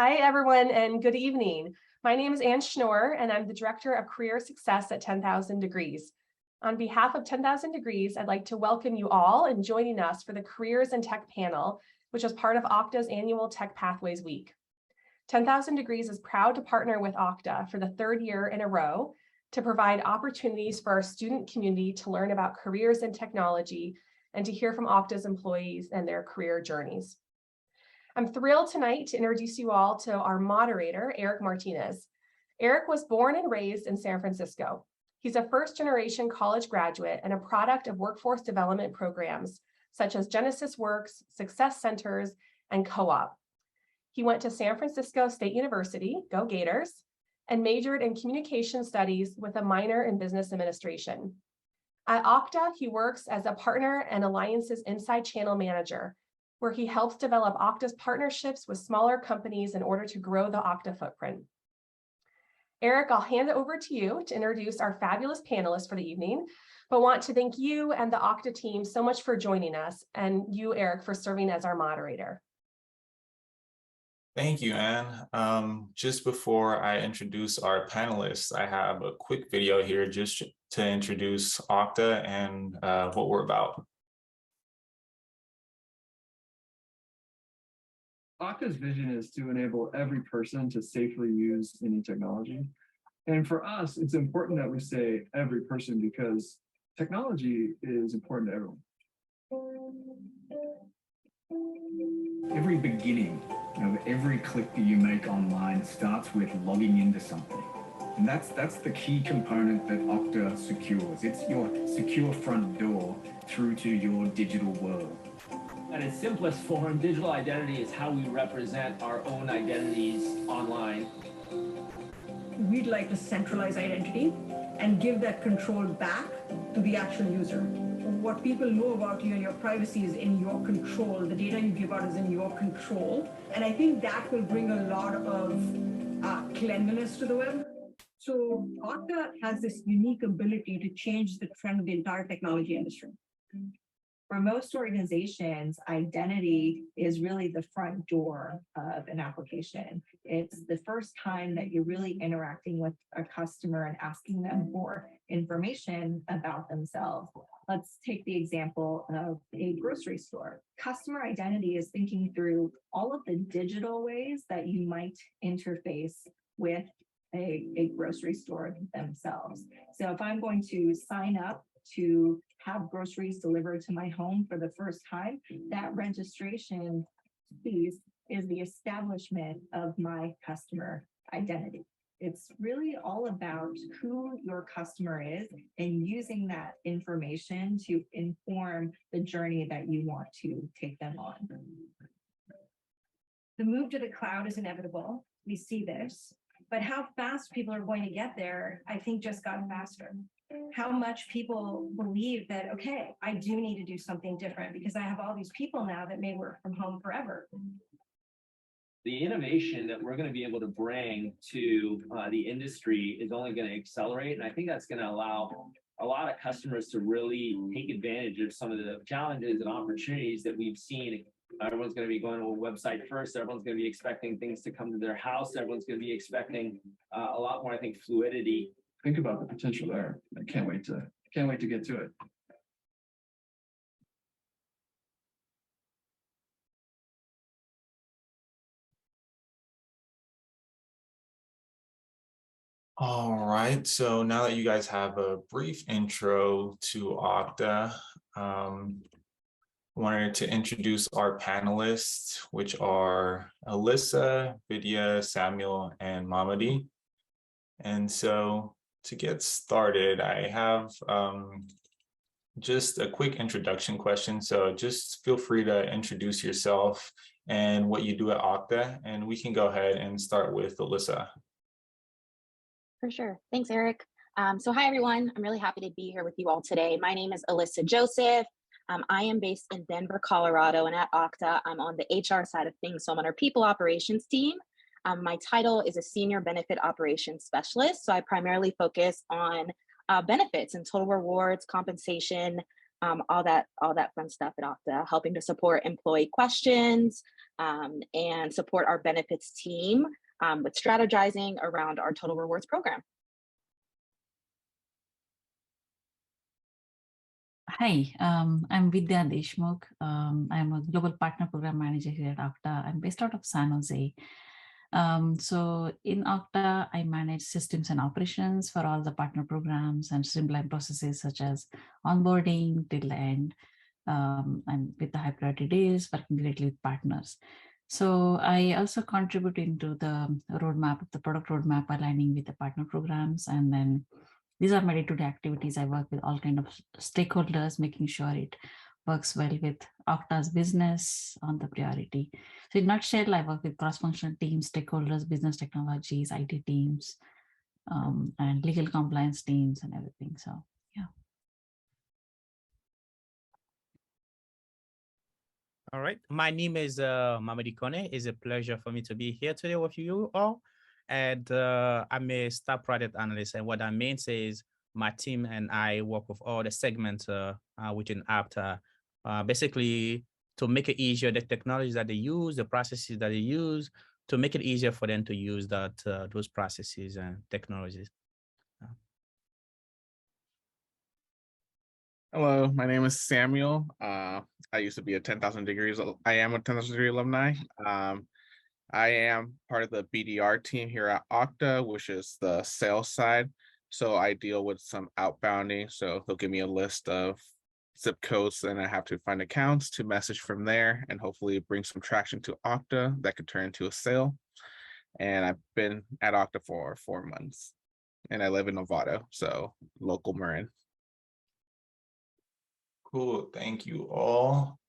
Hi, everyone, and good evening. My name is Ann Schnorr, and I'm the Director of Career Success at 10,000 Degrees. On behalf of 10,000 Degrees, I'd like to welcome you all in joining us for the Careers in Tech panel, which is part of Okta's annual Tech Pathways Week. 10,000 Degrees is proud to partner with Okta for the third year in a row to provide opportunities for our student community to learn about careers in technology and to hear from Okta's employees and their career journeys. I'm thrilled tonight to introduce you all to our moderator, Eric Martinez. Eric was born and raised in San Francisco. He's a first-generation college graduate and a product of workforce development programs such as Genesis Works, Success Centers, and Co-op. He went to San Francisco State University, go Gators, and majored in communication studies with a minor in business administration. At Okta, he works as a partner and alliances inside channel manager, where he helps develop Okta's partnerships with smaller companies in order to grow the Okta footprint. Eric, I'll hand it over to you to introduce our fabulous panelists for the evening, but want to thank you and the Okta team so much for joining us, and you, Eric, for serving as our moderator. Thank you, Anne. Just before I introduce our panelists, I have a quick video here just to introduce Okta and what we're about. Okta's vision is to enable every person to safely use any technology. And for us, it's important that we say every person because technology is important to everyone. Every beginning of every click that you make online starts with logging into something. And that's the key component that Okta secures. It's your secure front door through to your digital world. At its simplest form, digital identity is how we represent our own identities online. We'd like to centralize identity and give that control back to the actual user. What people know about you and your privacy is in your control. The data you give out is in your control. And I think that will bring a lot of cleanliness to the web. So Okta has this unique ability to change the trend of the entire technology industry. For most organizations, identity is really the front door of an application. It's the first time that you're really interacting with a customer and asking them for information about themselves. Let's take the example of a grocery store. Customer identity is thinking through all of the digital ways that you might interface with a grocery store themselves. So if I'm going to sign up to have groceries delivered to my home for the first time, that registration piece is the establishment of my customer identity. It's really all about who your customer is and using that information to inform the journey that you want to take them on. The move to the cloud is inevitable. We see this, but how fast people are going to get there, I think just got faster. How much people believe that, okay, I do need to do something different because I have all these people now that may work from home forever. The innovation that we're going to be able to bring to the industry is only going to accelerate. And I think that's going to allow a lot of customers to really take advantage of some of the challenges and opportunities that we've seen. Everyone's going to be going to a website first. Everyone's going to be expecting things to come to their house. Everyone's going to be expecting a lot more, I think, fluidity. Think about the potential there. I can't wait to get to it. All right, so now that you guys have a brief intro to Okta, I wanted to introduce our panelists, which are Alyssa, Vidya, Samuel, and Mamadi. And so to get started, I have just a quick introduction question. So just feel free to introduce yourself and what you do at Okta, and we can go ahead and start with Alyssa. For sure. Thanks, Eric. So hi, everyone. I'm really happy to be here with you all today. My name is Alyssa Joseph. I am based in Denver, Colorado, and at Okta, I'm on the HR side of things. So I'm on our people operations team. My title is a senior benefit operations specialist. So I primarily focus on benefits and total rewards, compensation, all that fun stuff at Okta, helping to support employee questions, and support our benefits team with strategizing around our total rewards program. Hi, I'm Vidya Deshmukh. I'm a Global Partner Program Manager here at Okta. I'm based out of San Jose. So in Okta, I manage systems and operations for all the partner programs and streamline processes such as onboarding till the end, and with the high priority days, working directly with partners. So I also contribute into the roadmap, the product roadmap, aligning with the partner programs, and then these are my day-to-day activities. I work with all kind of stakeholders, making sure it works well with Okta's business on the priority. So in a nutshell, I work with cross-functional teams, stakeholders, business technologies, IT teams, and legal compliance teams and everything. So yeah. All right. My name is Mamadi Kone. It's a pleasure for me to be here today with you all. And I'm a staff product analyst. And what that means is my team and I work with all the segments within Okta, basically to make it easier, the technologies that they use, the processes that they use, to make it easier for them to use that those processes and technologies. Hello, my name is Samuel. I used to be a 10,000 degrees. I am a 10,000 degree alumni. I am part of the BDR team here at Okta, which is the sales side. So I deal with some outbounding. So they'll give me a list of zip codes and I have to find accounts to message from there and hopefully bring some traction to Okta that could turn into a sale. And I've been at Okta for 4 months and I live in Novato, so local Marin. Cool, thank you all.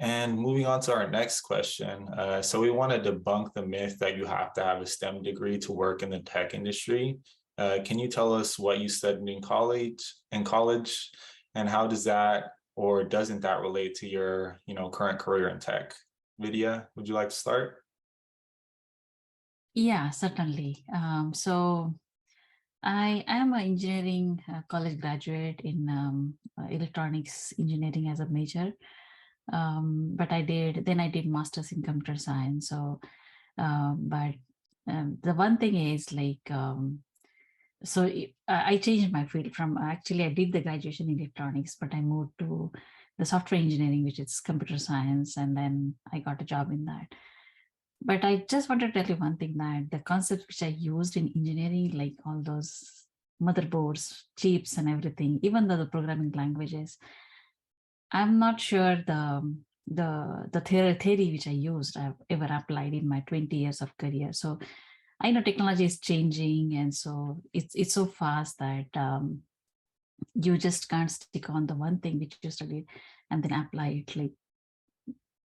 And moving on to our next question. So we want to debunk the myth that you have to have a STEM degree to work in the tech industry. Can you tell us what you studied in college, and how does that or doesn't that relate to your current career in tech? Vidya, would you like to start? Yeah, certainly. So I am an engineering college graduate in electronics engineering as a major. But I did master's in computer science. So, but the one thing is like, I changed my field from, actually I did the graduation in electronics, but I moved to the software engineering, which is computer science. And then I got a job in that. But I just want to tell you one thing, that the concepts which I used in engineering, like all those motherboards, chips and everything, even though the programming languages, I'm not sure the theory which I used I've ever applied in my 20 years of career. So I know technology is changing, and so it's so fast that you just can't stick on the one thing which you studied and then apply it. Like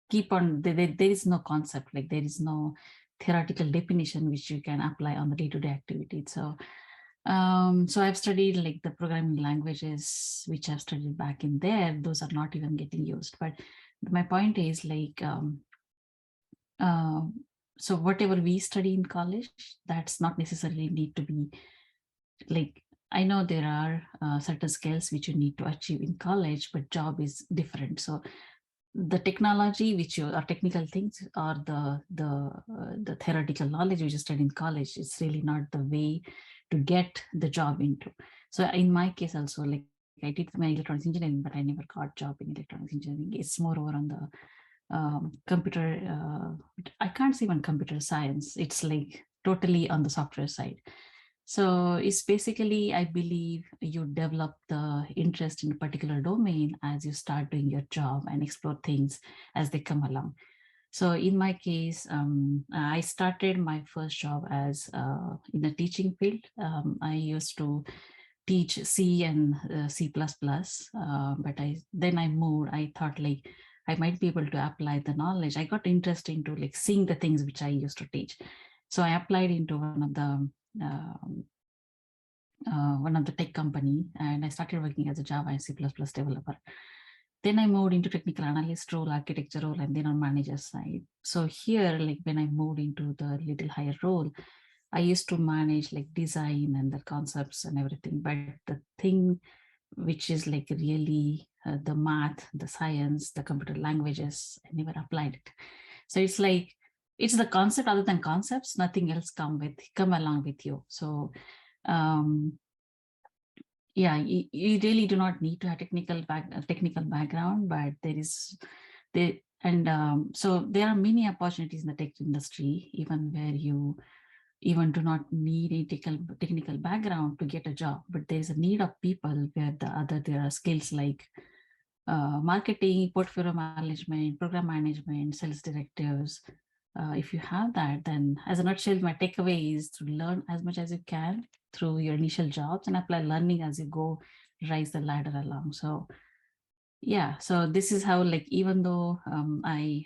keep on, there is no concept, like there is no theoretical definition which you can apply on the day-to-day activity. So so I've studied like the programming languages which I've studied back in there. Those are not even getting used. But my point is like, so whatever we study in college, that's not necessarily need to be like, I know there are certain skills which you need to achieve in college, but job is different. So the technology which you are technical things, or the theoretical knowledge you just studied in college, it's really not the way to get the job into. So in my case also, like I did my electronics engineering, but I never got job in electronics engineering. It's more over on the computer, I can't say even computer science. It's like totally on the software side. So it's basically, I believe you develop the interest in a particular domain as you start doing your job and explore things as they come along. So in my case, I started my first job as in a teaching field. I used to teach C and C++, but then I moved. I thought like I might be able to apply the knowledge. I got interested into like seeing the things which I used to teach. So I applied into one of the tech company, and I started working as a Java and C++ developer. Then I moved into technical analyst role, architecture role, and then on manager side. So here, like when I moved into the little higher role, I used to manage like design and the concepts and everything. But the thing which is like really the math, the science, the computer languages, I never applied it. So it's like, it's the concept. Other than concepts, nothing else come along with you. So yeah, you really do not need to have technical background, but so there are many opportunities in the tech industry, even where you even do not need a technical background to get a job, but there is a need of people where there are skills like marketing, portfolio management, program management, sales directives. If you have that, then as a nutshell, my takeaway is to learn as much as you can through your initial jobs and apply learning as you go, rise the ladder along. So yeah, so this is how, like, even though I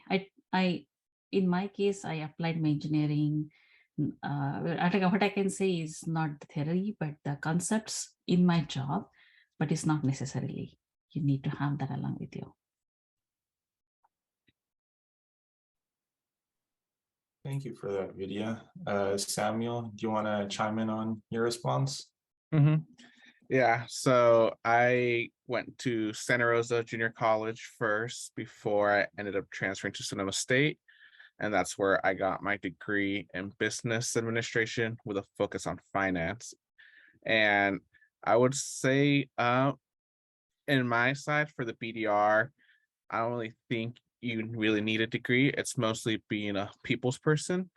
in my case, I applied my engineering. What I can say is not the theory, but the concepts in my job, but it's not necessarily. You need to have that along with you. Thank you for that, Vidya. Samuel, do you want to chime in on your response? Yeah, so I went to Santa Rosa Junior College first before I ended up transferring to Sonoma State. And that's where I got my degree in business administration with a focus on finance. And I would say in my side for the BDR, I don't really think you really need a degree. It's mostly being a people's person.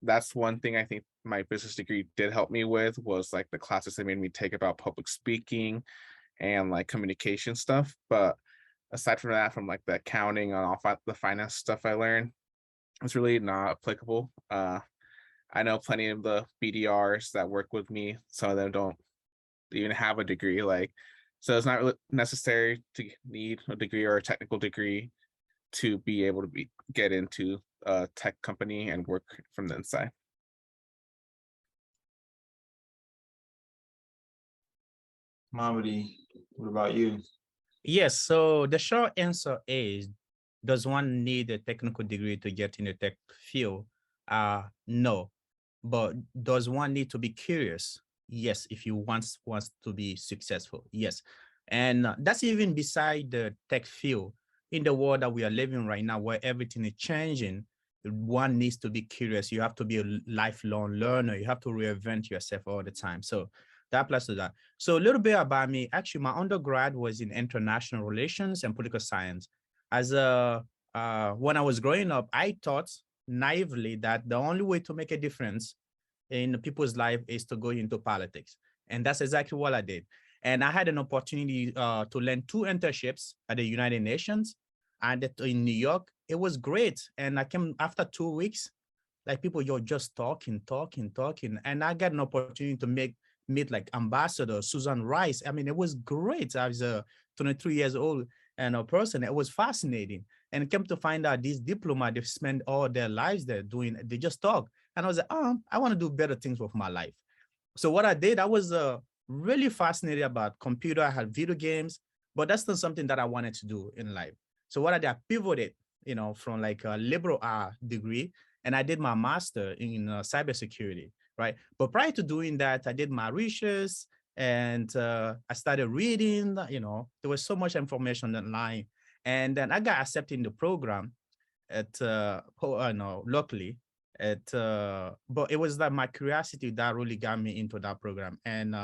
That's one thing I think my business degree did help me with, was like the classes they made me take about public speaking and like communication stuff. But aside from that, from like the accounting and all the finance stuff I learned, it's really not applicable. I know plenty of the BDRs that work with me. Some of them don't even have a degree. So it's not really necessary to need a degree or a technical degree to be able to get into a tech company and work from the inside. Mamadi, what about you? Yes, so the short answer is, does one need a technical degree to get in the tech field? No, but does one need to be curious? Yes, if you wants to be successful, yes. And that's even beside the tech field. In the world that we are living right now, where everything is changing, one needs to be curious. You have to be a lifelong learner. You have to reinvent yourself all the time. So that applies to that. So a little bit about me. Actually, my undergrad was in international relations and political science. As when I was growing up, I thought naively that the only way to make a difference in people's life is to go into politics. And that's exactly what I did. And I had an opportunity to learn 2 internships at the United Nations and in New York. It was great. And I came after 2 weeks, like people, you're just talking. And I got an opportunity to meet like Ambassador Susan Rice. I mean, it was great. I was 23 years old and a person. It was fascinating. And came to find out these diplomats, they spend all their lives there they just talk. And I was like, I want to do better things with my life. So what I did, I was really fascinated about computer. I had video games, but that's not something that I wanted to do in life. So what I did, I pivoted, from like a liberal art degree, and I did my master in cybersecurity, right? But prior to doing that, I did my research and I started reading, there was so much information online. And then I got accepted in the program at locally but it was that my curiosity that really got me into that program. And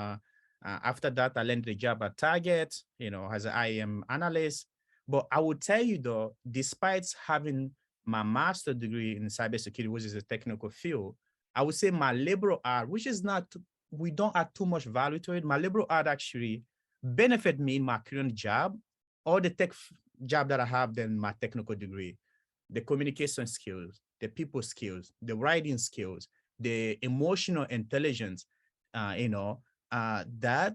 after that, I landed a job at Target, as an IM analyst. But I would tell you though, despite having my master's degree in cybersecurity, which is a technical field, I would say my liberal art, which is not, we don't add too much value to it. My liberal art actually benefit me in my current job or the tech job that I have than my technical degree. The communication skills, the people skills, the writing skills, the emotional intelligence, that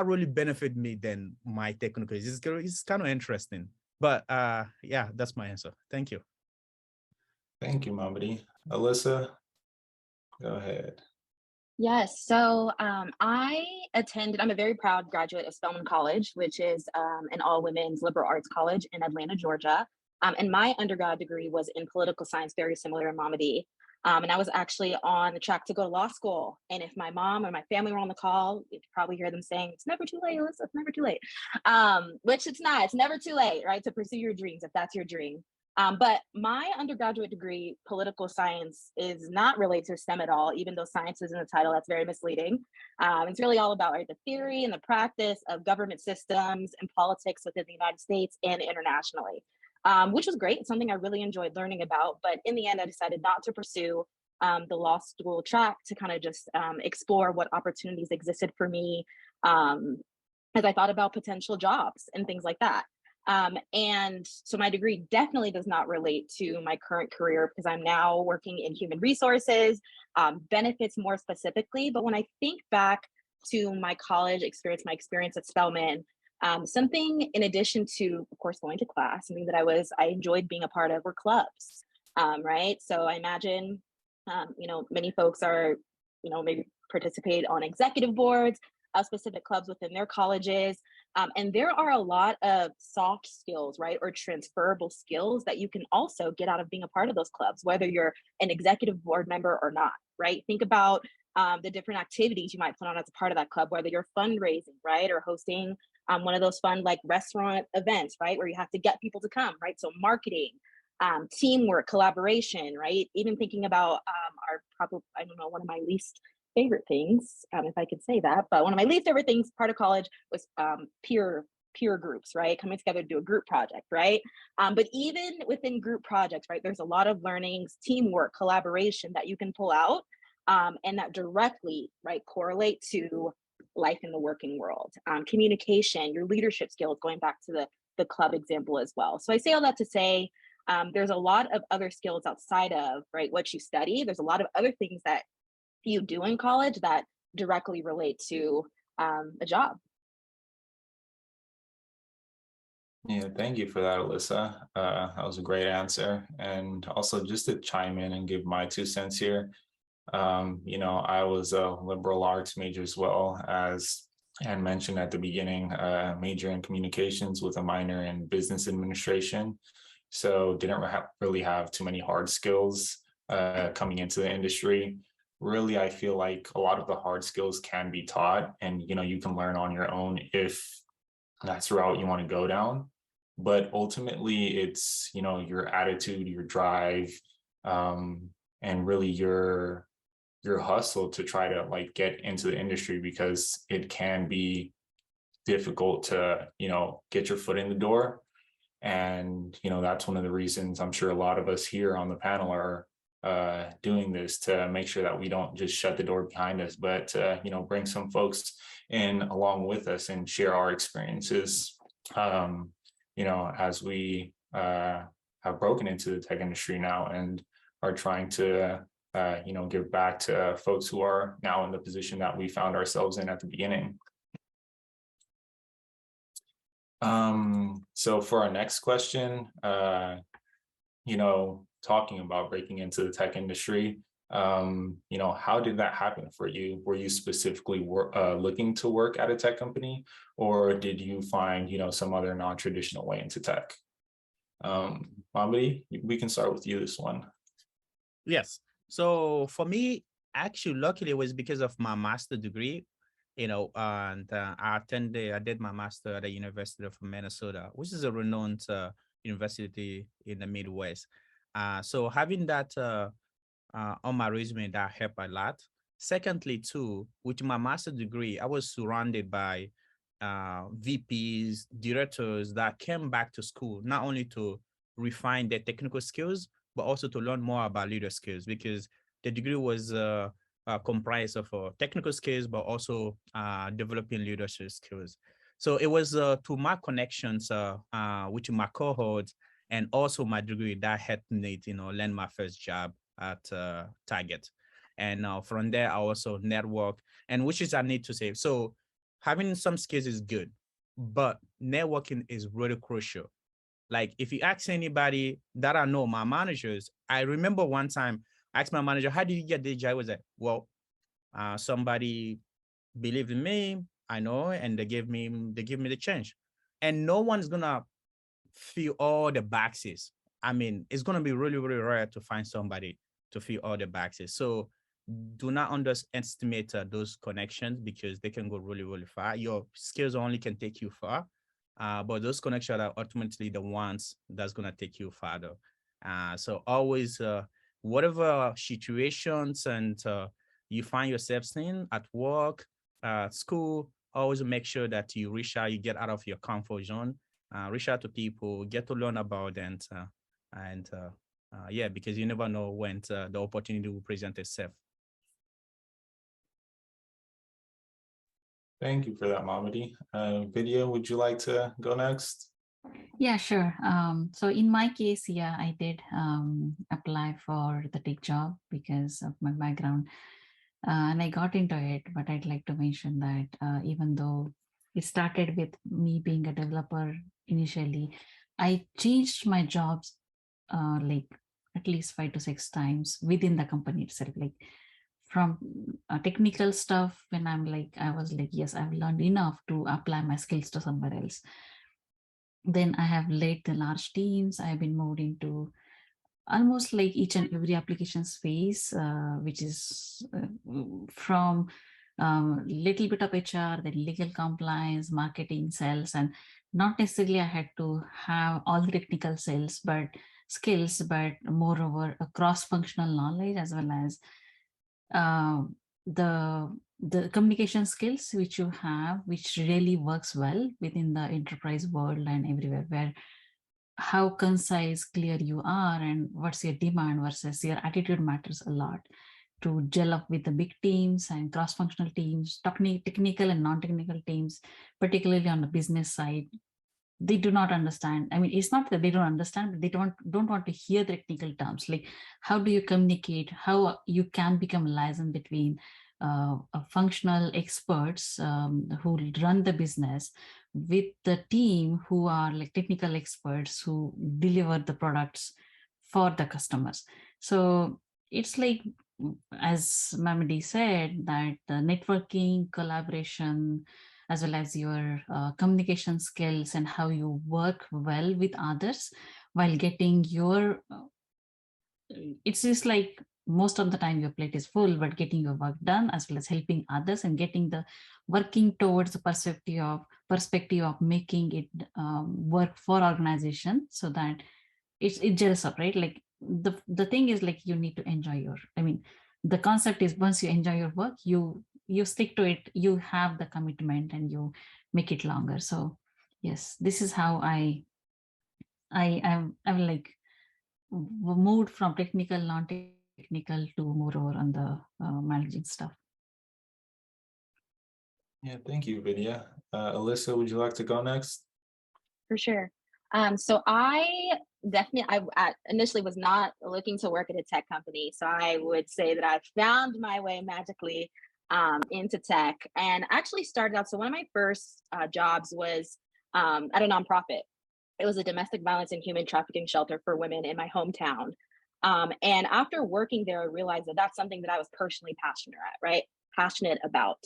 really benefit me than my technical. It's kind of interesting. But yeah, that's my answer. Thank you. Thank you, Mamadi. Alyssa, go ahead. Yes, so I'm a very proud graduate of Spelman College, which is an all-women's liberal arts college in Atlanta, Georgia. And my undergrad degree was in political science, very similar to Mamadi. And I was actually on the track to go to law school. And if my mom or my family were on the call, you'd probably hear them saying, it's never too late, Alyssa, it's never too late. Which it's not, it's never too late, right? To pursue your dreams, if that's your dream. But my undergraduate degree, political science, is not related to STEM at all, even though science is in the title. That's very misleading. It's really all about the theory and the practice of government systems and politics within the United States and internationally, which was great. It's something I really enjoyed learning about. But in the end, I decided not to pursue the law school track, to kind of just explore what opportunities existed for me as I thought about potential jobs and things like that. And so my degree definitely does not relate to my current career, because I'm now working in human resources, benefits more specifically. But when I think back to my college experience, my experience at Spelman, something in addition to, of course, going to class, something that I enjoyed being a part of were clubs, right? So I imagine, many folks are, maybe participate on executive boards of specific clubs within their colleges. And there are a lot of soft skills, right, or transferable skills that you can also get out of being a part of those clubs, whether you're an executive board member or not, right? Think about the different activities you might put on as a part of that club, whether you're fundraising, right, or hosting one of those fun like restaurant events, right, where you have to get people to come, right? So marketing, teamwork, collaboration, right? Even thinking about one of my least favorite things, if I could say that, but one of my least favorite things part of college was peer groups, right? Coming together to do a group project, right? But even within group projects, right, there's a lot of learnings, teamwork, collaboration that you can pull out, and that directly, right, correlate to life in the working world. Communication, your leadership skills, going back to the club example as well. So I say all that to say, there's a lot of other skills outside of, right, what you study. There's a lot of other things that you do in college that directly relate to a job. Yeah, thank you for that, Alyssa. That was a great answer. And also, just to chime in and give my 2 cents here, I was a liberal arts major as well, as Anne mentioned at the beginning, major in communications with a minor in business administration. So didn't really have too many hard skills coming into the industry. Really, I feel like a lot of the hard skills can be taught, and you can learn on your own if that's the route you want to go down. But ultimately, it's your attitude, your drive, and really your hustle to try to get into the industry, because it can be difficult to get your foot in the door. And that's one of the reasons I'm sure a lot of us here on the panel are doing this, to make sure that we don't just shut the door behind us, but bring some folks in along with us and share our experiences, as we have broken into the tech industry now and are trying to give back to folks who are now in the position that we found ourselves in at the beginning. So for our next question, talking about breaking into the tech industry, how did that happen for you? Were you specifically looking to work at a tech company, or did you find, some other non-traditional way into tech? Mamadi, we can start with you this one. Yes. So for me, actually, luckily, it was because of my master's degree, and I did my master at the University of Minnesota, which is a renowned university in the Midwest. So having that on my resume, that helped a lot. Secondly, too, with my master's degree, I was surrounded by VPs, directors that came back to school, not only to refine their technical skills, but also to learn more about leader skills, because the degree was comprised of technical skills, but also developing leadership skills. So it was to my connections with my cohorts and also my degree that helped me, land my first job at Target. And from there, I also network, and which is I need to say. So having some skills is good, but networking is really crucial. Like if you ask anybody that I know, my managers, I remember one time I asked my manager, how did you get this job? I was like, well, somebody believed in me, I know, and they give me the chance. And no one's gonna fill all the boxes. I mean, it's gonna be really, really rare to find somebody to fill all the boxes. So do not underestimate those connections, because they can go really, really far. Your skills only can take you far. but those connections are ultimately the ones that's going to take you farther. So always, whatever situations and you find yourself in at work, school, always make sure that you reach out, you get out of your comfort zone, reach out to people, get to learn about them, and yeah, because you never know when the opportunity will present itself. Thank you for that, Mamadi. Vidya, would you like to go next? Yeah, sure. So in my case, yeah, I did apply for the tech job because of my background, and I got into it. But I'd like to mention that even though it started with me being a developer initially, I changed my jobs like at least 5 to 6 times within the company itself. Like from technical stuff, when I was like, yes, I've learned enough to apply my skills to somewhere else. Then I have led the large teams. I've been moved into almost like each and every application space, which is from little bit of HR, then legal compliance, marketing, sales, and not necessarily I had to have all the technical skills, but moreover a cross-functional knowledge as well as the communication skills which you have, which really works well within the enterprise world and everywhere, where how concise, clear you are and what's your demand versus your attitude matters a lot to gel up with the big teams and cross-functional teams, technical and non-technical teams, particularly on the business side. They do not understand. I mean, it's not that they don't understand, but they don't want to hear the technical terms. Like, how do you communicate? How you can become a liaison between functional experts who run the business with the team who are like technical experts who deliver the products for the customers. So it's like, as Mamadi said, that the networking, collaboration, as well as your communication skills and how you work well with others while getting your, it's just like most of the time your plate is full, but getting your work done as well as helping others and getting the working towards the perspective of making it work for organization so that it gels up, right? Like the thing is like you need to enjoy your, I mean, the concept is once you enjoy your work, you stick to it, you have the commitment and you make it longer. So yes, this is how I'm like moved from technical, non-technical to moreover on the managing stuff. Yeah, thank you, Vidya. Alyssa, would you like to go next? For sure. So I initially was not looking to work at a tech company. So I would say that I found my way magically into tech and actually started out. So one of my first jobs was at a nonprofit. It was a domestic violence and human trafficking shelter for women in my hometown. And after working there, I realized that that's something that I was personally passionate about.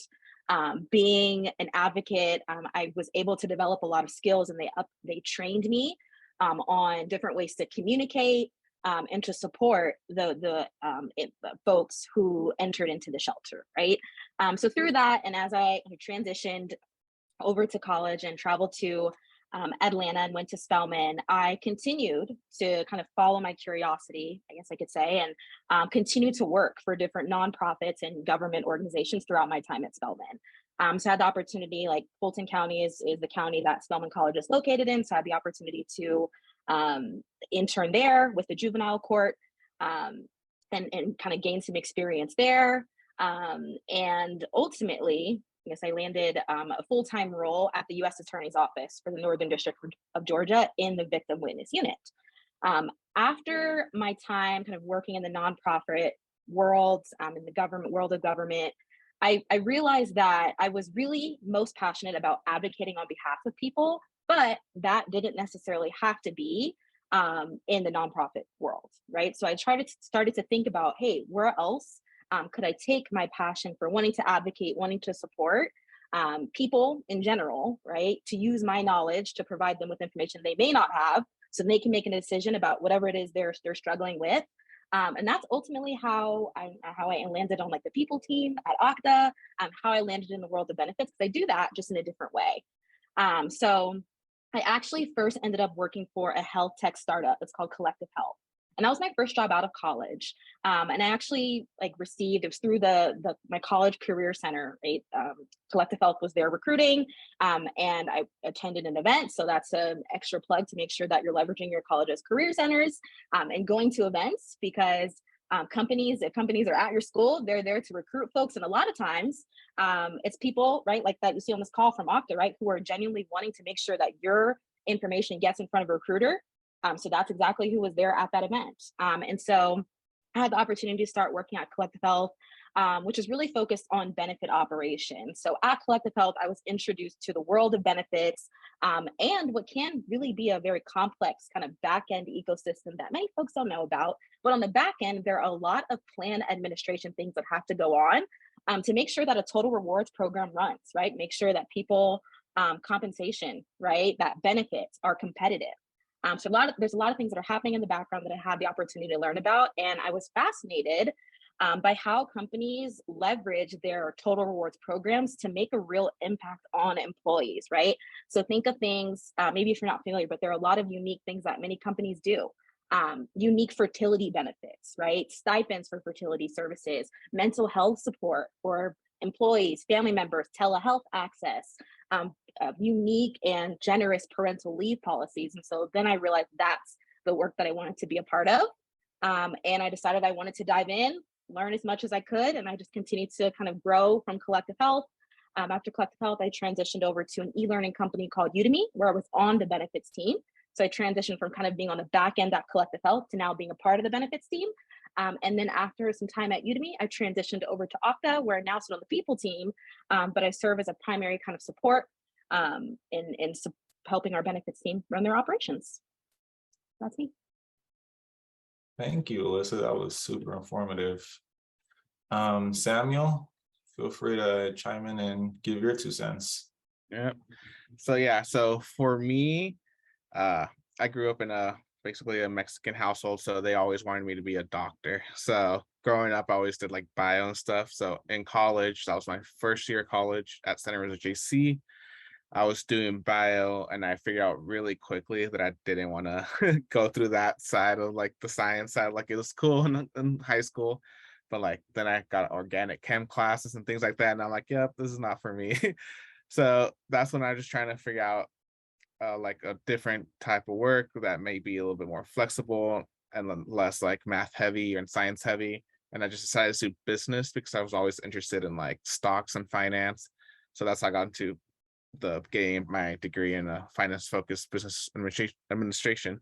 Being an advocate, I was able to develop a lot of skills, and they trained me on different ways to communicate and to support the folks who entered into the shelter, right? So through that, and as I transitioned over to college and traveled to Atlanta and went to Spelman, I continued to kind of follow my curiosity, I guess I could say, and continue to work for different nonprofits and government organizations throughout my time at Spelman. So I had the opportunity, like Fulton County is the county that Spelman College is located in. So I had the opportunity to intern there with the juvenile court and kind of gain some experience there. And ultimately, I guess I landed a full-time role at the U.S. Attorney's Office for the Northern District of Georgia in the Victim Witness Unit. After my time kind of working in the nonprofit world, in the world of government, I realized that I was really most passionate about advocating on behalf of people, but that didn't necessarily have to be in the nonprofit world, right? So I started to think about, hey, where else could I take my passion for wanting to advocate, wanting to support people in general, right? To use my knowledge to provide them with information they may not have, so they can make a decision about whatever it is they're struggling with. And that's ultimately how I landed on like the people team at Okta, how I landed in the world of benefits. I do that just in a different way. So I actually first ended up working for a health tech startup. It's called Collective Health. And that was my first job out of college. And I actually received, it was through my college career center, right? Collective Health was there recruiting, and I attended an event. So that's an extra plug to make sure that you're leveraging your college's career centers and going to events, because if companies are at your school, they're there to recruit folks. And a lot of times it's people, right, like that you see on this call from Okta, right, who are genuinely wanting to make sure that your information gets in front of a recruiter. So that's exactly who was there at that event. And so I had the opportunity to start working at Collective Health, which is really focused on benefit operations. So at Collective Health, I was introduced to the world of benefits and what can really be a very complex kind of back-end ecosystem that many folks don't know about. But on the back end, there are a lot of plan administration things that have to go on to make sure that a total rewards program runs, right? Make sure that people compensation, right, that benefits are competitive. So there's a lot of things that are happening in the background that I had the opportunity to learn about. And I was fascinated by how companies leverage their total rewards programs to make a real impact on employees, right? So think of things, maybe if you're not familiar, but there are a lot of unique things that many companies do. Unique fertility benefits, right? Stipends for fertility services, mental health support for employees, family members, telehealth access, unique and generous parental leave policies. And so then I realized that's the work that I wanted to be a part of. And I decided I wanted to dive in, learn as much as I could. And I just continued to kind of grow from Collective Health. After Collective Health, I transitioned over to an e-learning company called Udemy, where I was on the benefits team. So I transitioned from kind of being on the back end at Collective Health to now being a part of the benefits team. And then after some time at Udemy, I transitioned over to Okta, where I now sit on the people team, but I serve as a primary kind of support in helping our benefits team run their operations. That's me. Thank you, Alyssa. That was super informative. Samuel, feel free to chime in and give your 2 cents. Yeah. So for me, I grew up in basically a Mexican household, so they always wanted me to be a doctor. So growing up, I always did like bio and stuff. So in college, that was my first year of college at Santa Rosa JC. I was doing bio, and I figured out really quickly that I didn't want to go through that side of like the science side. Like it was cool in high school, but like then I got organic chem classes and things like that, and I'm like, yep, this is not for me. So that's when I was just trying to figure out like a different type of work that may be a little bit more flexible and less like math heavy and science heavy. And I just decided to do business because I was always interested in like stocks and finance. So that's how I got into getting my degree in finance focused business administration.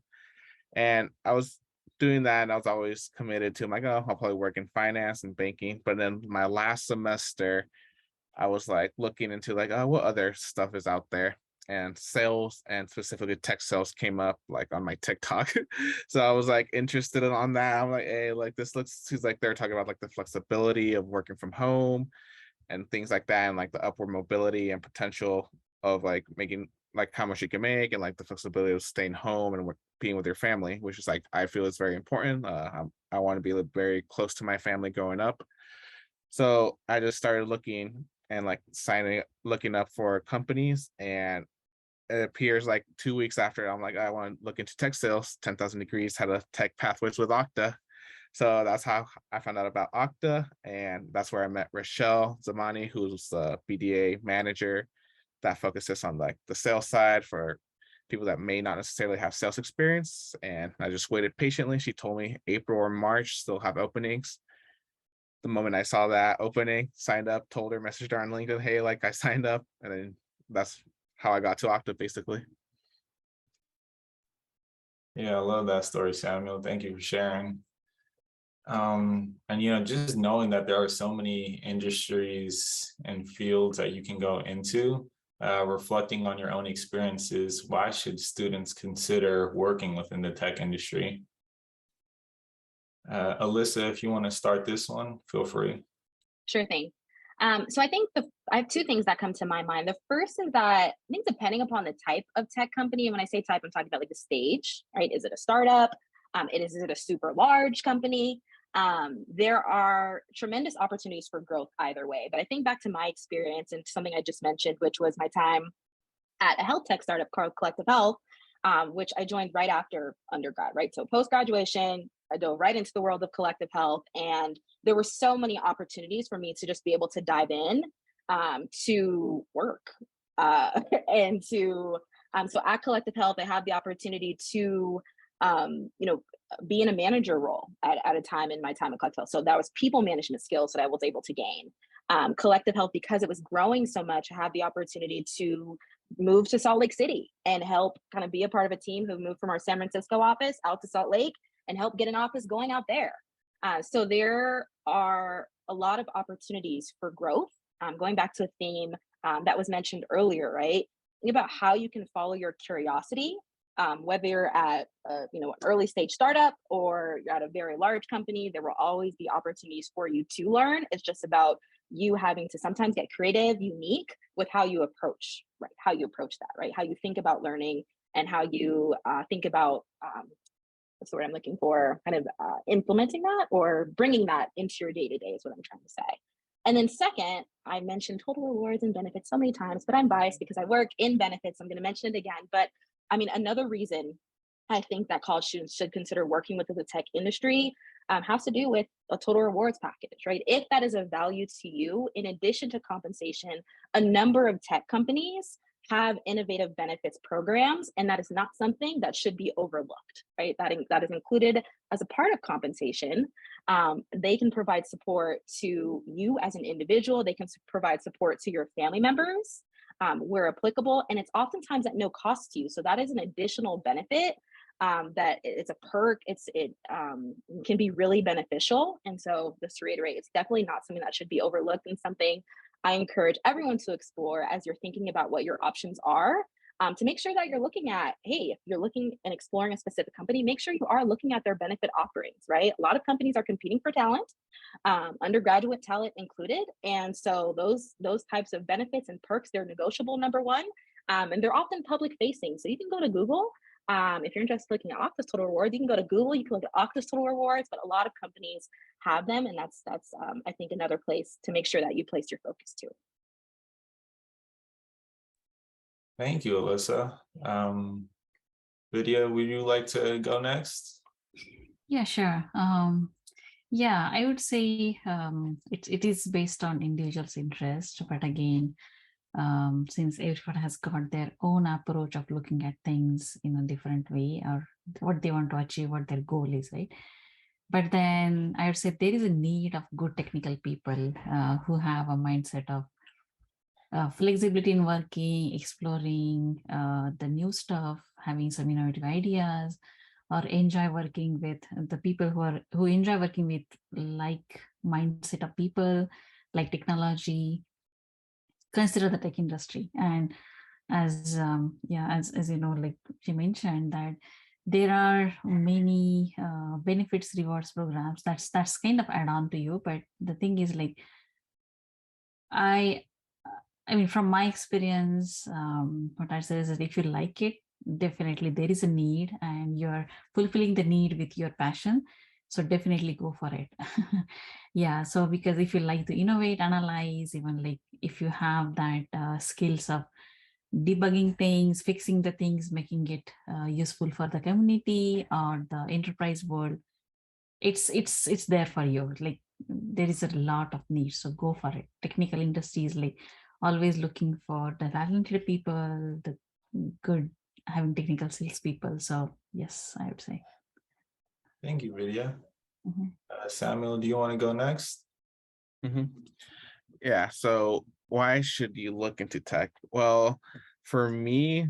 And I was doing that, and I was always committed to, I'm like, oh, I'll probably work in finance and banking. But then my last semester, I was like looking into like, oh, what other stuff is out there? And sales, and specifically tech sales, came up like on my TikTok. So I was like interested on that. I'm like, hey, like this looks, seems like they're talking about like the flexibility of working from home and things like that, and like the upward mobility and potential of like making like how much you can make, and like the flexibility of staying home and being with your family, which is like I feel is very important. I want to be very close to my family growing up. So I just started looking and like looking up for companies, and it appears like 2 weeks after, I'm like, I want to look into tech sales. 10,000 Degrees had a tech pathways with Okta. So that's how I found out about Okta. And that's where I met Rochelle Zamani, who's the BDA manager that focuses on like the sales side for people that may not necessarily have sales experience. And I just waited patiently. She told me April or March still have openings. The moment I saw that opening, signed up, told her, messaged her on LinkedIn, hey, like I signed up. And then that's how I got to Okta, basically. Yeah, I love that story, Samuel. Thank you for sharing. And you know, just knowing that there are so many industries and fields that you can go into, reflecting on your own experiences, why should students consider working within the tech industry? Alyssa, if you want to start this one, feel free. Sure thing. So I think I have 2 things that come to my mind. The first is that I think depending upon the type of tech company, and when I say type, I'm talking about like the stage, right? Is it a startup? Is it a super large company? There are tremendous opportunities for growth either way. But I think back to my experience and something I just mentioned, which was my time at a health tech startup called Collective Health, which I joined right after undergrad, right? So post-graduation, I dove right into the world of collective health, and there were so many opportunities for me to just be able to dive in to work and to so at Collective Health, I had the opportunity to be in a manager role at a time in my time at Collective Health. So that was people management skills that I was able to gain. Collective Health, because it was growing so much, I had the opportunity to move to Salt Lake City and help kind of be a part of a team who moved from our San Francisco office out to Salt Lake and help get an office going out there. So there are a lot of opportunities for growth. Going back to a theme that was mentioned earlier, right? Think about how you can follow your curiosity, whether you're at an early stage startup or you're at a very large company. There will always be opportunities for you to learn. It's just about you having to sometimes get creative, unique with how you approach, right? How you approach that, right? How you think about learning and how you think about what's the word I'm looking for, kind of implementing that or bringing that into your day-to-day is what I'm trying to say. And then second, I mentioned total rewards and benefits so many times, but I'm biased because I work in benefits. I'm going to mention it again. But I mean, another reason I think that college students should consider working within the tech industry has to do with a total rewards package, right? If that is of value to you, in addition to compensation, a number of tech companies have innovative benefits programs, and that is not something that should be overlooked, right? That is included as a part of compensation. They can provide support to you as an individual. They can provide support to your family members where applicable, and it's oftentimes at no cost to you. So that is an additional benefit that it's a perk. It can be really beneficial. And so just to reiterate, it's definitely not something that should be overlooked and something I encourage everyone to explore as you're thinking about what your options are, to make sure that you're looking at, hey, if you're looking and exploring a specific company, make sure you are looking at their benefit offerings, right? A lot of companies are competing for talent, undergraduate talent included. And so those types of benefits and perks, they're negotiable, number one, and they're often public facing. So you can go to Google. If you're interested in looking at Okta's total rewards, you can go to Google, you can look at Okta's total rewards, but a lot of companies have them. And that's I think another place to make sure that you place your focus too. Thank you, Alyssa. Vidya, would you like to go next? Yeah, sure. Yeah, I would say it is based on individual's interest, but again, since everyone has got their own approach of looking at things in a different way or what they want to achieve, what their goal is, right? But then I would say there is a need of good technical people who have a mindset of flexibility in working, exploring the new stuff, having some innovative ideas, or enjoy working with the people who enjoy working with like mindset of people, like technology. Consider the tech industry. And as you know, like she mentioned, that there are many benefits, rewards programs that's kind of add on to you. But the thing is, like, I mean, from my experience, what I say is that if you like it, definitely there is a need and you're fulfilling the need with your passion. So definitely go for it. Yeah, so because if you like to innovate, analyze, even like if you have that skills of debugging things, fixing the things, making it useful for the community or the enterprise world, it's there for you. Like there is a lot of need, so go for it. Technical industries like always looking for the talented people, the good having technical skills people. So yes, I would say. Thank you, Vidya. Mm-hmm. Samuel, do you want to go next? Mm-hmm. Yeah, so why should you look into tech? Well, for me,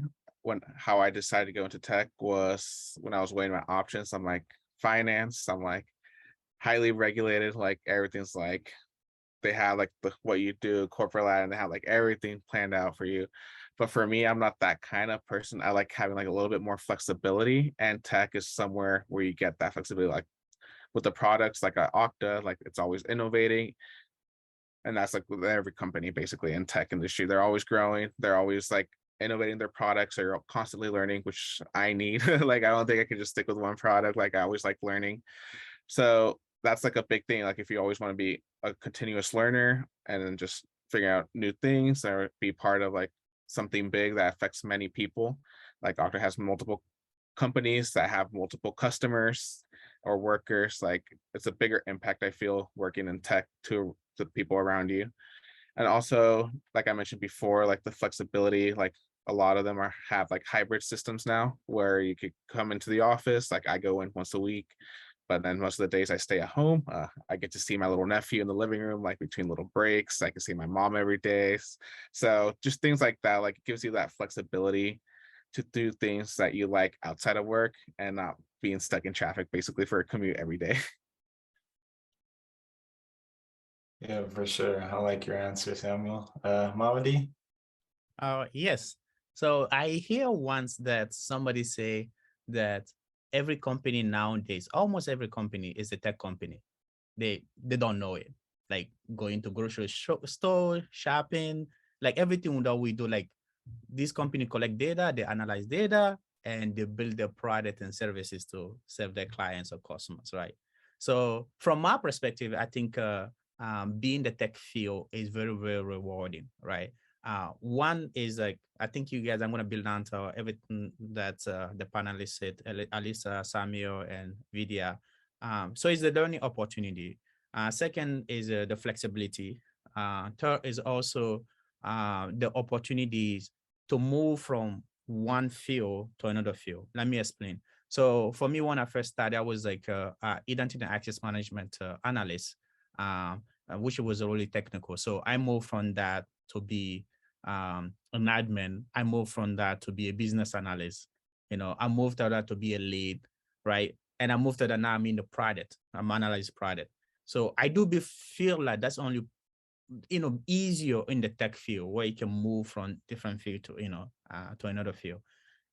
how I decided to go into tech was when I was weighing my options. I'm like, finance, I'm like highly regulated, like everything's like they have like what you do, corporate ladder, and they have like everything planned out for you. But for me, I'm not that kind of person. I like having like a little bit more flexibility, and tech is somewhere where you get that flexibility. Like with the products like Okta, like it's always innovating. And that's like with every company basically in tech industry. They're always growing. They're always like innovating their products. They're constantly learning, which I need. Like, I don't think I could just stick with one product. Like I always like learning. So that's like a big thing. Like if you always want to be a continuous learner and then just figure out new things or be part of like something big that affects many people. Like Okta has multiple companies that have multiple customers or workers. Like it's a bigger impact, I feel, working in tech to the people around you. And also, like I mentioned before, like the flexibility, like a lot of them have like hybrid systems now where you could come into the office. Like I go in once a week, but then most of the days I stay at home. I get to see my little nephew in the living room, like between little breaks. I can see my mom every day. So just things like that, like it gives you that flexibility to do things that you like outside of work and not being stuck in traffic basically for a commute every day. Yeah, for sure. I like your answer, Samuel. Mamadi? Yes. So I hear once that somebody say that every company nowadays, almost every company is a tech company. They don't know it. Like going to grocery store, shopping, like everything that we do, like this company collect data, they analyze data, and they build their product and services to serve their clients or customers, right? So from my perspective, I think being the tech field is very, very rewarding, right? One is like, I think you guys, I'm going to build on to everything that the panelists said, Alisa, Samuel, and Vidya. So it's the learning opportunity. Second is the flexibility. Third is also the opportunities to move from one field to another field. Let me explain. So for me, when I first started, I was like identity and access management analyst, which was really technical. So I moved from that to be an admin. I moved from that to be a business analyst. I moved to that to be a lead, right? And I moved to that now I'm in the product. I'm analyzing product. So I do feel like that's only easier in the tech field where you can move from different field to to another field.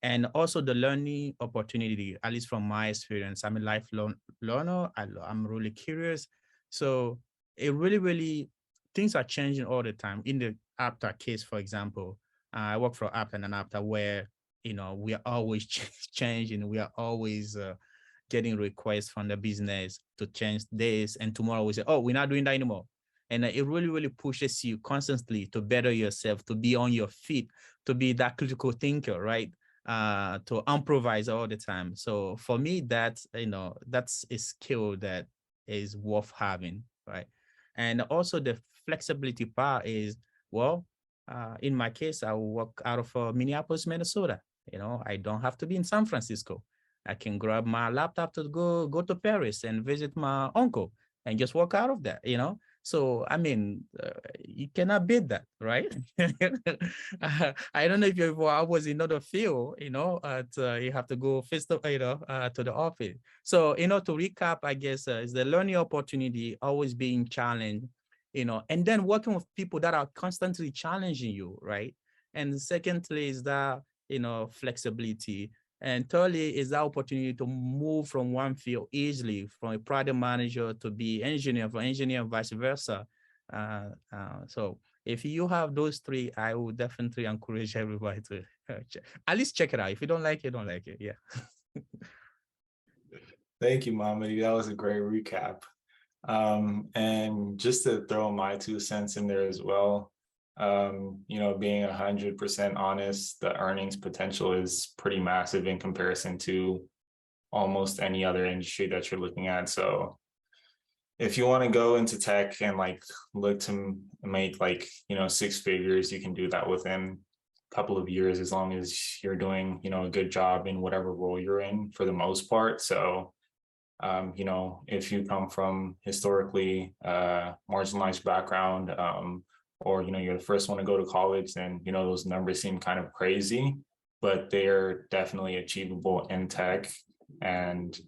And also the learning opportunity, at least from my experience, I'm a lifelong learner. I'm really curious. So it really, things are changing all the time. In the Apta case, for example, I work for Apta and an Apta where, we are always changing. We are always getting requests from the business to change this. And tomorrow we say, oh, we're not doing that anymore. And it really pushes you constantly to better yourself, to be on your feet, to be that critical thinker, right? To improvise all the time. So for me, that's a skill that is worth having, right? And also the flexibility part is, well, in my case, I work out of Minneapolis, Minnesota. I don't have to be in San Francisco. I can grab my laptop to go to Paris and visit my uncle and just work out of that, So, I mean, you cannot beat that, right? I don't know if I was in another field, you have to go to the office. So, to recap, I guess, is the learning opportunity, always being challenged, and then working with people that are constantly challenging you, right? And secondly is that, flexibility. And thirdly is the opportunity to move from one field easily, from a product manager to be engineer, from engineer and vice versa. So if you have those three, I would definitely encourage everybody to at least check it out. If you don't like it, don't like it. Yeah. Thank you, Mamadi. That was a great recap. And just to throw my 2 cents in there as well, being 100% honest, the earnings potential is pretty massive in comparison to almost any other industry that you're looking at. So if you want to go into tech and look to make 6 figures, you can do that within a couple of years, as long as you're doing, a good job in whatever role you're in for the most part. So if you come from historically marginalized background, or you're the first one to go to college, then those numbers seem kind of crazy, but they're definitely achievable in tech. And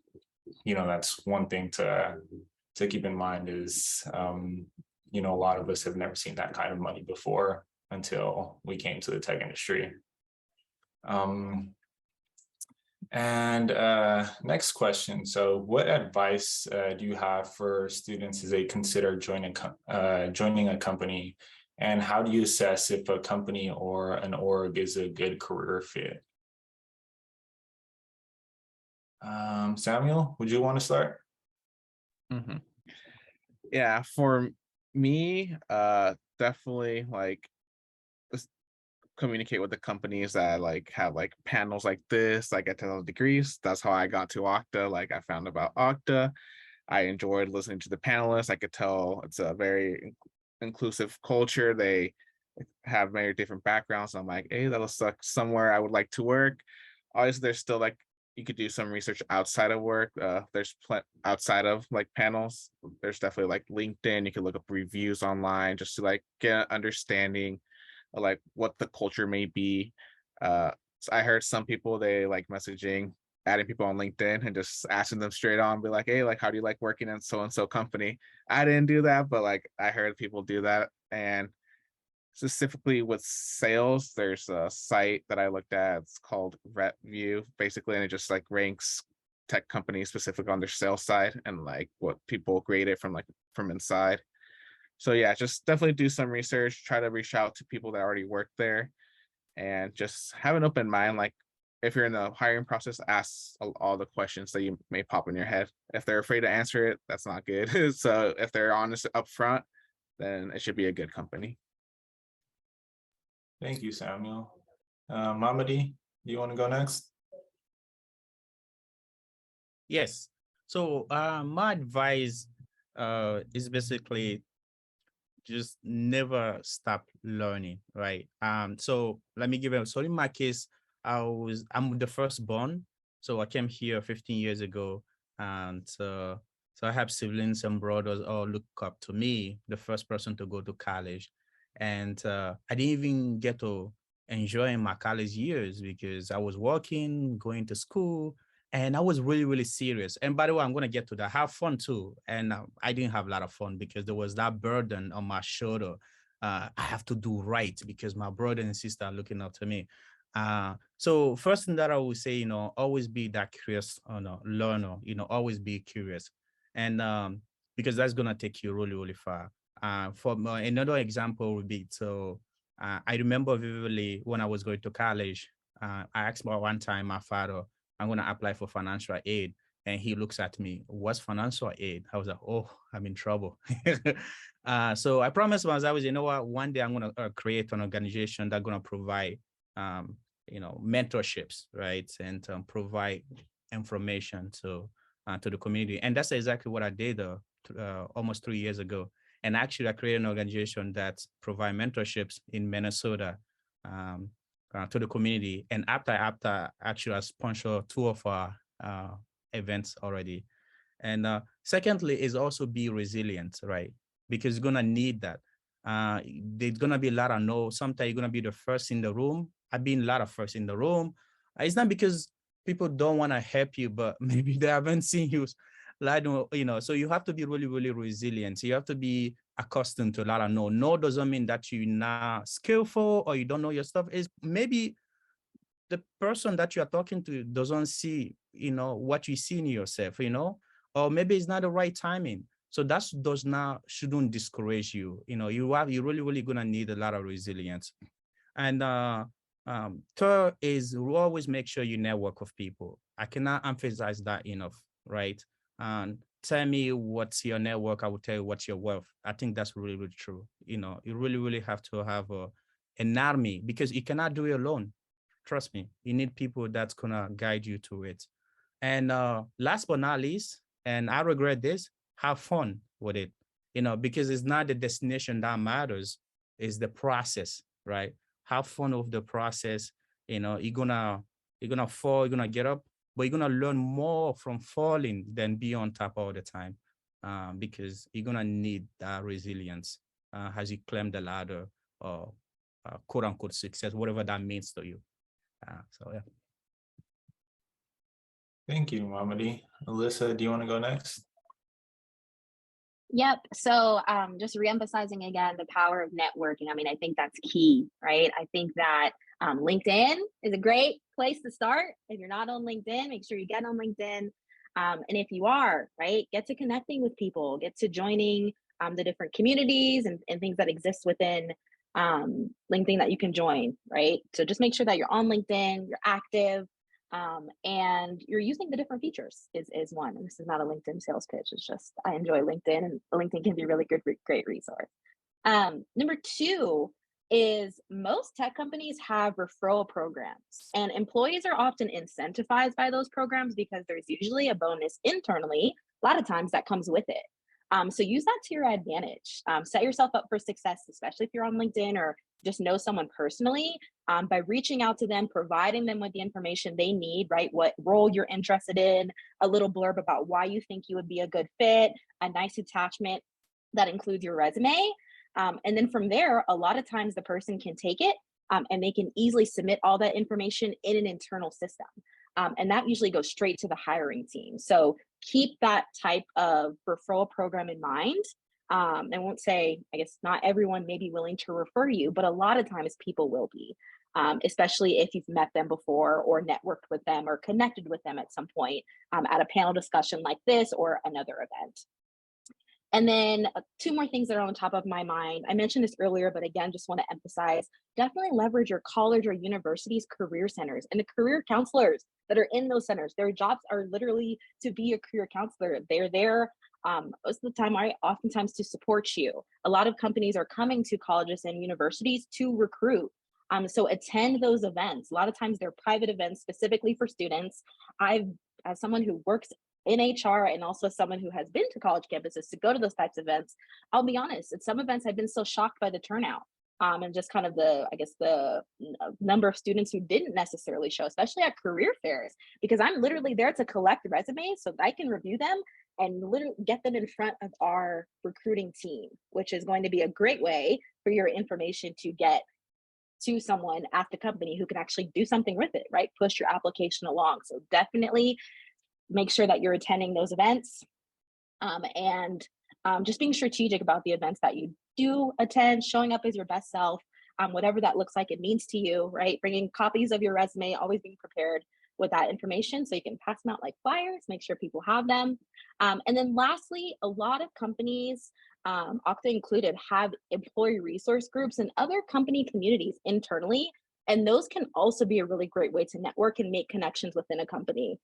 that's one thing to keep in mind is a lot of us have never seen that kind of money before until we came to the tech industry. And next question. So what advice do you have for students as they consider joining a company? And how do you assess if a company or an org is a good career fit? Samuel, would you want to start? Mm-hmm. Yeah, for me, definitely communicate with the companies that like have like panels like this, like at 10,000 degrees. That's how I got to Okta. Like I found about Okta. I enjoyed listening to the panelists. I could tell it's a very inclusive culture. They have very different backgrounds. I'm like, hey, that looks like somewhere I would like to work. Obviously, there's still like you could do some research outside of work. There's outside of like panels. There's definitely like LinkedIn. You can look up reviews online just to like get an understanding of like what the culture may be. So I heard some people they like messaging, adding people on LinkedIn and just asking them straight on, be like, hey, like how do you like working in so and so company? I didn't do that, but like I heard people do that. And specifically with sales, there's a site that I looked at. It's called RepView, basically, and it just like ranks tech companies specific on their sales side and like what people graded from inside. So yeah, just definitely do some research, try to reach out to people that already work there, and just have an open mind. Like if you're in the hiring process, ask all the questions that you may pop in your head. If they're afraid to answer it, that's not good. So if they're honest up front, then it should be a good company. Thank you, Samuel. Mamadi, do you want to go next? Yes. So my advice is basically just never stop learning, right? So let me give you, so in my case, I'm the firstborn. So I came here 15 years ago, and so I have siblings and brothers all look up to me, the first person to go to college. And I didn't even get to enjoy my college years because I was working, going to school, and I was really, really serious. And by the way, I'm going to get to that. Have fun too. And I didn't have a lot of fun because there was that burden on my shoulder. I have to do right because my brother and sister are looking up to me. So first thing that I would say, always be that curious learner, always be curious. And because that's going to take you really, really far. For another example would be, so I remember vividly when I was going to college, I asked about one time my father, I'm going to apply for financial aid. And he looks at me, what's financial aid? I was like, oh, I'm in trouble. So I promised myself, you know what, one day I'm going to create an organization that's going to provide, mentorships, right? And provide information to the community. And that's exactly what I did almost 3 years ago. And actually, I created an organization that provide mentorships in Minnesota to the community. And after actually I sponsor 2 of our events already. And secondly is also be resilient, right? Because you're gonna need that. There's gonna be a lot of no. Sometimes you're gonna be the first in the room. I've been a lot of first in the room. It's not because people don't want to help you, but maybe they haven't seen you. So you have to be really, really resilient. You have to be accustomed to a lot of no. No doesn't mean that you're not skillful or you don't know your stuff. Is maybe the person that you are talking to doesn't see, what you see in yourself, or maybe it's not the right timing. So that shouldn't discourage you. You're really, really gonna need a lot of resilience. And third is always make sure you network with people. I cannot emphasize that enough, right? And tell me what's your network, I will tell you what's your wealth. I think that's really, really true. You really, really have to have an army because you cannot do it alone. Trust me, you need people that's gonna guide you to it. And last but not least, and I regret this, have fun with it, because it's not the destination that matters, it's the process, right? Have fun with the process. You're gonna fall, you're gonna get up, but you're gonna learn more from falling than be on top all the time, because you're gonna need that resilience as you climb the ladder or quote unquote success, whatever that means to you. So yeah. Thank you, Mamadi. Alyssa, do you want to go next? Yep. So just reemphasizing again the power of networking. I mean, I think that's key, right? I think that LinkedIn is a great place to start. If you're not on LinkedIn, make sure you get on LinkedIn. And if you are, right, get to connecting with people, get to joining the different communities and things that exist within LinkedIn that you can join, right? So just make sure that you're on LinkedIn, you're active, and you're using the different features is one. And this is not a LinkedIn sales pitch. It's just, I enjoy LinkedIn and LinkedIn can be a really great resource. Number 2, is most tech companies have referral programs, and employees are often incentivized by those programs because there's usually a bonus internally, a lot of times that comes with it. So use that to your advantage. Set yourself up for success, especially if you're on LinkedIn or just know someone personally, by reaching out to them, providing them with the information they need, right? What role you're interested in, a little blurb about why you think you would be a good fit, a nice attachment that includes your resume. And then from there, a lot of times the person can take it and they can easily submit all that information in an internal system. And that usually goes straight to the hiring team. So keep that type of referral program in mind. I won't say, I guess not everyone may be willing to refer you, but a lot of times people will be, especially if you've met them before or networked with them or connected with them at some point at a panel discussion like this or another event. And then two more things that are on top of my mind. I mentioned this earlier, but again, just want to emphasize, definitely leverage your college or university's career centers and the career counselors that are in those centers. Their jobs are literally to be a career counselor. They're there most of the time, oftentimes to support you. A lot of companies are coming to colleges and universities to recruit. So attend those events. A lot of times they're private events specifically for students. As someone who works in HR and also someone who has been to college campuses to go to those types of events, I'll be honest, at some events I've been so shocked by the turnout and just kind of the number of students who didn't necessarily show, especially at career fairs, because I'm literally there to collect resumes so that I can review them and literally get them in front of our recruiting team, which is going to be a great way for your information to get to someone at the company who can actually do something with it, right? Push your application along. So definitely make sure that you're attending those events and just being strategic about the events that you do attend, showing up as your best self, whatever that looks like it means to you, right? Bringing copies of your resume, always being prepared with that information so you can pass them out like flyers, make sure people have them. And then lastly, a lot of companies, Okta included, have employee resource groups and other company communities internally. And those can also be a really great way to network and make connections within a company.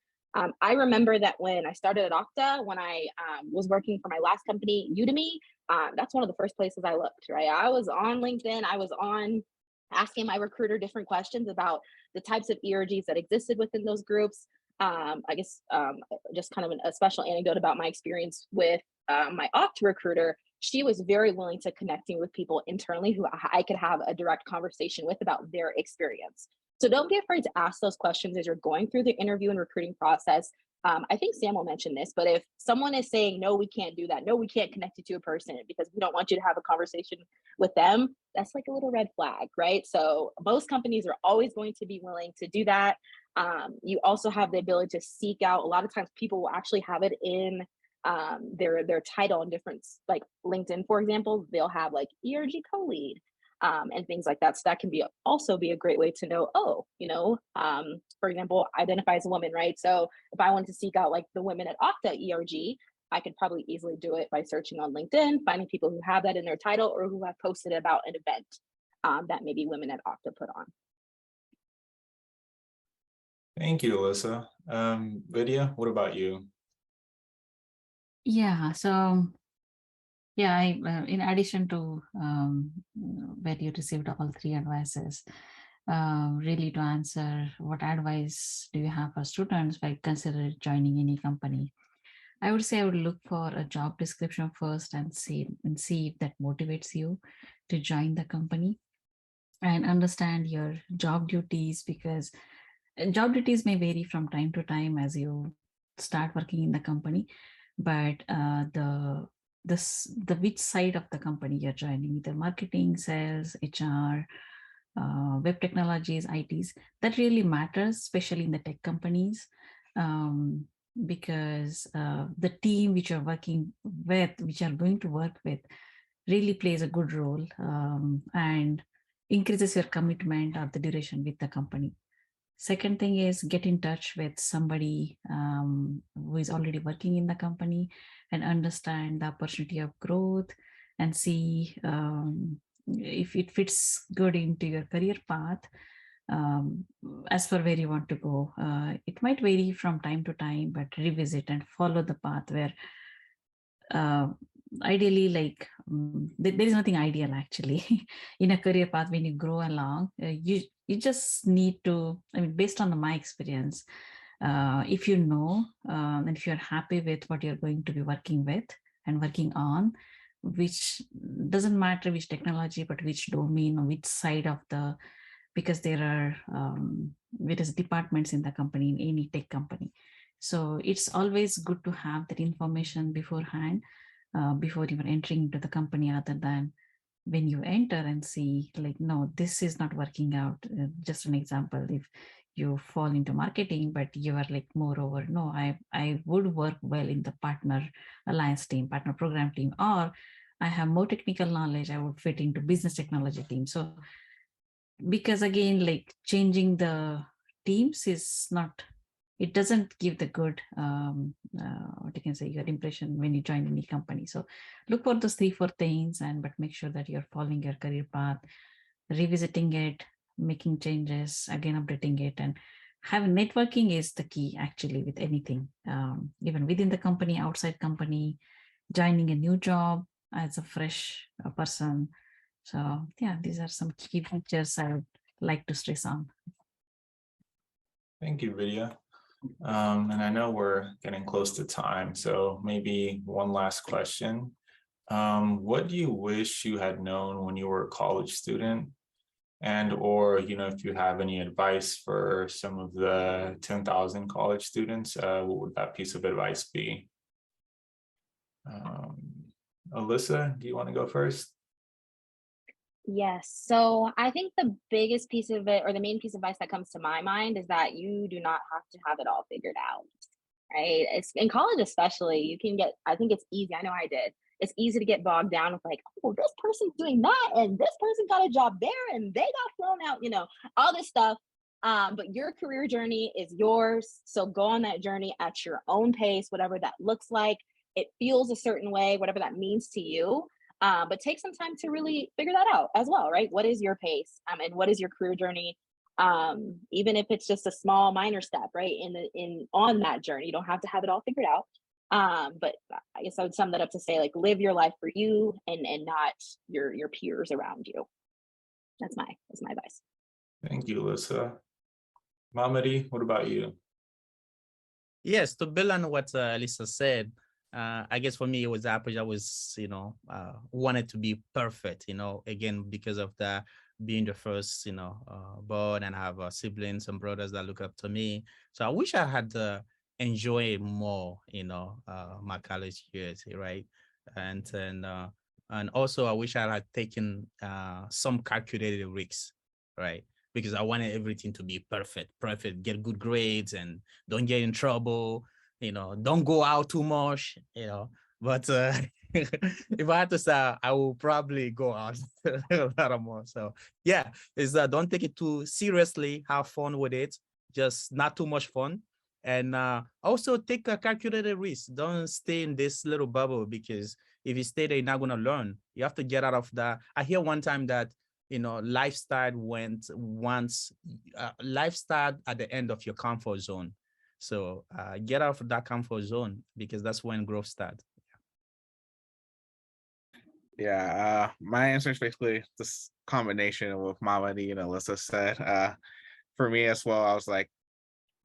I remember that when I started at Okta, when I was working for my last company, Udemy, that's one of the first places I looked, right? I was on LinkedIn, I was on asking my recruiter different questions about the types of ERGs that existed within those groups. I guess just kind of a special anecdote about my experience with my Okta recruiter. She was very willing to connecting with people internally who I could have a direct conversation with about their experience. So don't be afraid to ask those questions as you're going through the interview and recruiting process. I think Samuel mentioned this, but if someone is saying, no, we can't do that, no, we can't connect you to a person because we don't want you to have a conversation with them, that's like a little red flag, right? So most companies are always going to be willing to do that. You also have the ability to seek out, a lot of times people will actually have it in their title in different, like LinkedIn, for example, they'll have like ERG co-lead. And things like that. So that can also be a great way to know, for example, identify as a woman, right? So if I wanted to seek out like the women at Okta ERG, I could probably easily do it by searching on LinkedIn, finding people who have that in their title or who have posted about an event that maybe women at Okta put on. Thank you, Alyssa. Vidya, what about you? Yeah, so yeah, in addition to where you received all three advices, really to answer what advice do you have for students by consider joining any company? I would say I would look for a job description first and see if that motivates you to join the company and understand your job duties, because job duties may vary from time to time as you start working in the company, but the which side of the company you're joining, either marketing, sales, HR, web technologies, ITs, that really matters, especially in the tech companies, because the team which you're working with, which you're going to work with, really plays a good role and increases your commitment or the duration with the company. Second thing is get in touch with somebody who is already working in the company and understand the opportunity of growth and see if it fits good into your career path as for where you want to go. It might vary from time to time, but revisit and follow the path where ideally, like there is nothing ideal actually in a career path. When you grow along, you just need to, I mean, based on my experience, if you know, and if you're happy with what you're going to be working with and working on, which doesn't matter which technology, but which domain or which side of the, because there are various departments in the company, in any tech company. So it's always good to have that information beforehand, before even entering into the company, rather than when you enter and see like, no, this is not working out. Just an example, if you fall into marketing, but you are like, moreover, no, I would work well in the partner alliance team, partner program team, or I have more technical knowledge, I would fit into business technology team. So because again, like changing the teams is not, it doesn't give the good, what you can say, your impression when you join any company. So look for those 3-4 things, but make sure that you're following your career path, revisiting it, making changes, again, updating it, and having networking is the key actually with anything, even within the company, outside company, joining a new job as a fresh person. So yeah, these are some key features I would like to stress on. Thank you, Vidya. And I know we're getting close to time, so maybe one last question. What do you wish you had known when you were a college student? And or, if you have any advice for some of the 10,000 college students, what would that piece of advice be? Alyssa, do you want to go first? Yes. So I think the biggest piece of it, or the main piece of advice that comes to my mind, is that you do not have to have it all figured out, right? It's in college, especially, you can get, I think it's easy. I know I did. It's easy to get bogged down with like, oh, this person's doing that, and this person got a job there, and they got flown out, all this stuff. But your career journey is yours. So go on that journey at your own pace, whatever that looks like. It feels a certain way, whatever that means to you. But take some time to really figure that out as well, right? What is your pace, and what is your career journey? Even if it's just a small minor step, right? On that journey, you don't have to have it all figured out. But I guess I would sum that up to say, like, live your life for you and not your peers around you. That's my advice. Thank you, Alyssa. Mamadi, what about you? Yes, to build on what Alyssa said, I guess for me, it was the approach. I was, wanted to be perfect, again, because of the being the first, born, and have siblings and brothers that look up to me. So I wish I had enjoyed more, my college years, right? And also I wish I had taken some calculated risks, right? Because I wanted everything to be perfect, get good grades and don't get in trouble, don't go out too much, but if I had to say, I will probably go out a lot more. So yeah, is that don't take it too seriously, have fun with it, just not too much fun. And also take a calculated risk. Don't stay in this little bubble, because if you stay there, you're not going to learn. You have to get out of that. I hear one time that, lifestyle lifestyle at the end of your comfort zone. So get out of that comfort zone, because that's when growth starts. Yeah, my answer is basically this combination of what Mamadi and Alyssa said. For me as well, I was like,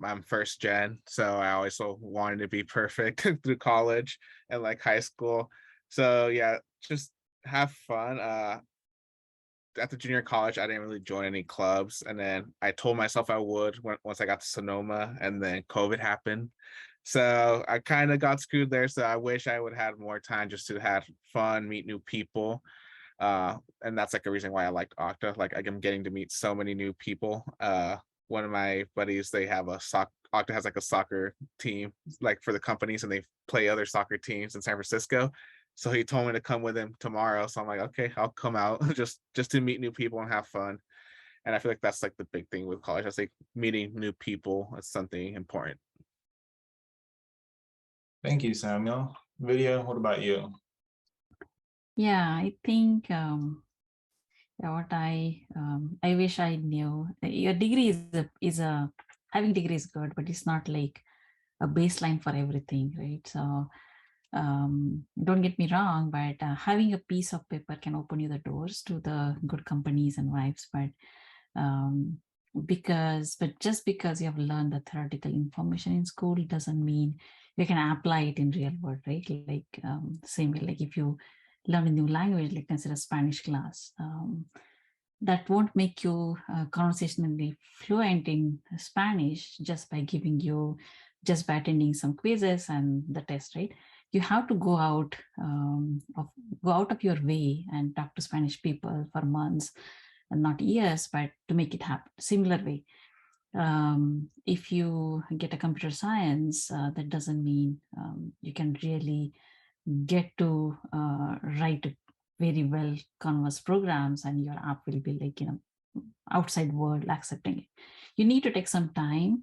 I'm first gen, so I always wanted to be perfect through college and like high school. So yeah, just have fun. At the junior college, I didn't really join any clubs, and then I told myself I would once I got to Sonoma, and then COVID happened. So I kind of got screwed there. So I wish I would have had more time just to have fun, meet new people. And that's like a reason why I liked Okta. Like I'm getting to meet so many new people. One of my buddies, they have Okta has like a soccer team, like for the companies, and they play other soccer teams in San Francisco. So he told me to come with him tomorrow. So I'm like, okay, I'll come out just to meet new people and have fun. And I feel like that's like the big thing with college. I think meeting new people is something important. Thank you, Samuel. Vidya, what about you? Yeah, I think what I wish I knew. Your degree is a having degree is good, but it's not like a baseline for everything, right? So Don't get me wrong, but having a piece of paper can open you the doors to the good companies and vibes. But just because you have learned the theoretical information in school doesn't mean you can apply it in real world, right? Like same way, like if you learn a new language, like consider Spanish class, that won't make you conversationally fluent in Spanish just by attending some quizzes and the test, right? You have to go out of your way and talk to Spanish people for months, and not years, but to make it happen. Similar way, if you get a computer science, that doesn't mean you can really get to write very well Canvas programs and your app will be like, outside world accepting it. You need to take some time,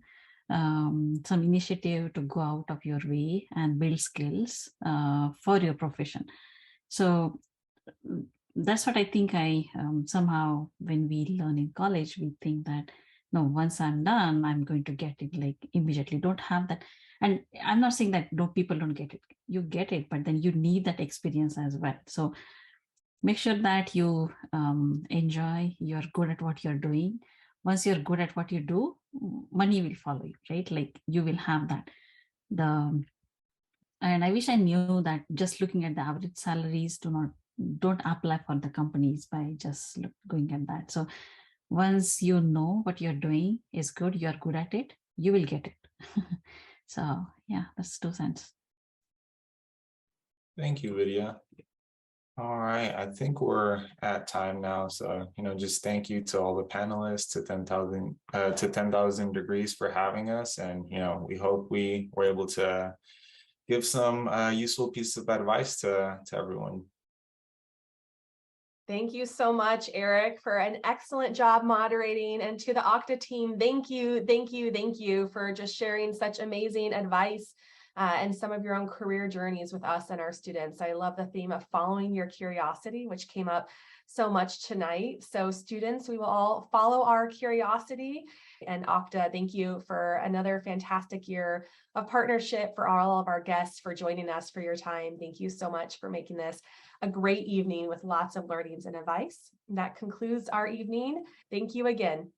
some initiative to go out of your way and build skills for your profession. So that's what I think somehow when we learn in college, we think that, no, once I'm done, I'm going to get it like immediately. Don't have that. And I'm not saying that people don't get it. You get it, but then you need that experience as well. So make sure that you enjoy, you're good at what you're doing. Once you're good at what you do, money will follow you, right? Like you will have that. And I wish I knew that just looking at the average salaries, don't apply for the companies by just going at that. So once you know what you're doing is good, you're good at it, you will get it. So yeah, that's 2 cents. Thank you, Vidya. All right, I think we're at time now. So, just thank you to all the panelists, to 10,000 degrees for having us. And, we hope we were able to give some useful pieces of advice to everyone. Thank you so much, Eric, for an excellent job moderating. And to the Okta team, thank you for just sharing such amazing advice and some of your own career journeys with us and our students. I love the theme of following your curiosity, which came up so much tonight. So students, we will all follow our curiosity. And Okta, thank you for another fantastic year of partnership, for all of our guests for joining us, for your time. Thank you so much for making this a great evening with lots of learnings and advice. That concludes our evening. Thank you again.